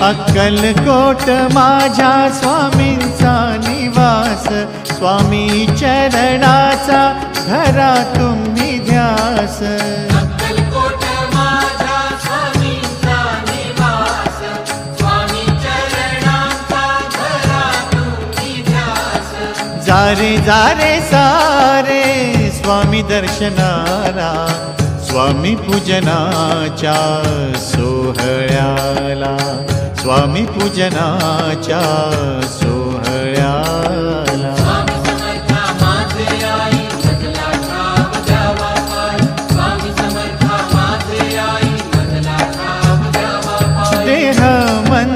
अक्कलकोट माझ्या स्वामींचा निवास, स्वामी चरणाचा धरा तुम्ही ध्यास। अक्कलकोट माझ्या स्वामींचा निवास, स्वामी चरणांचा धरा तुम्ही ध्यास। जारे जारे सारे स्वामी दर्शनाला, स्वामी पूजनाच्या सोहळ्याला, स्वामी पूजनाच्या सोहळ्याला। स्वामी समर्था माझे आई मजला ठाव द्यावा पाय, स्वामी समर्था माझे आई मजला ठाव द्यावा पाय। देह मन